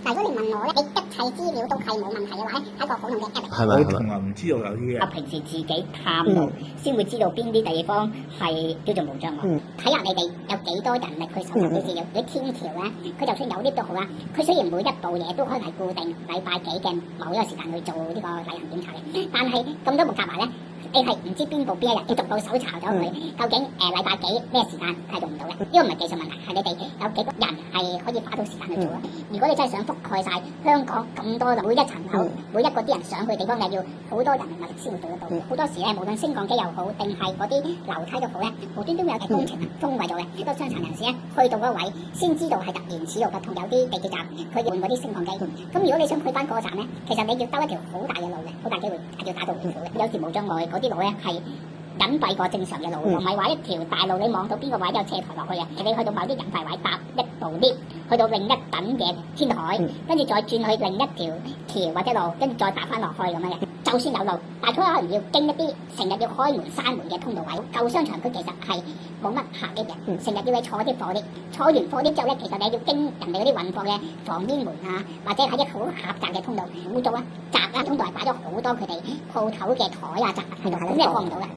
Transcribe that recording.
但如果你問我咧，你一切資料都係冇問題嘅話咧，係一個好用嘅 app 嚟。係咪？我從來唔知道有啲嘢。平時自己探路先會知道邊啲地方係叫做無障礙。睇下你哋有幾多人力去搜集啲資料。啲天橋咧，佢就算有 lift 都好啦，佢雖然每一步嘢都可能係固定禮拜幾嘅某一個時間去做呢個例行檢查嘅，但係咁多步夾埋咧，你係唔知邊步邊一日要逐步搜查咗佢，究竟禮拜幾咩時間係用唔到嘅？呢個唔係技術問題，係你哋有幾個人係可以花到時間去做咯。如果你真係想覆蓋晒香港咁多每一層樓，每一個啲人上去嘅地方，你要好多人力物力先會做得到。好多時咧，無論升降機又好，定係嗰啲樓梯都好咧，無端都會有工程封閉咗嘅。好多傷殘人士咧，去到嗰個位先知道係突然此路不通，有啲地鐵站佢換嗰啲升降機。咁如果你想去翻嗰個站咧，其實你要兜一條好大嘅路嘅，好大機會係要打到回府嘅。有時無障礙嗰啲路咧係隱蔽過正常嘅路，唔係話一條大路你望到邊個位有斜台落去嘅，你去到某啲隱蔽位搭一部 lift，去到另一等嘅天台，跟住再轉去另一條橋或者路，跟住再搭翻落去咁樣嘅。就算有路，但係佢可能要經一啲成日要開門閂門嘅通道位。舊商場佢其實係冇乜客嘅人，成日要你坐啲貨 lift，坐完貨 lift之後咧，其實你要經人哋嗰啲運貨嘅防煙門啊，或者喺啲好狹窄嘅通道污糟啊、窄啊，通道係擺咗好多佢哋鋪頭嘅台啊、雜物喺度，咁你過唔到嘅。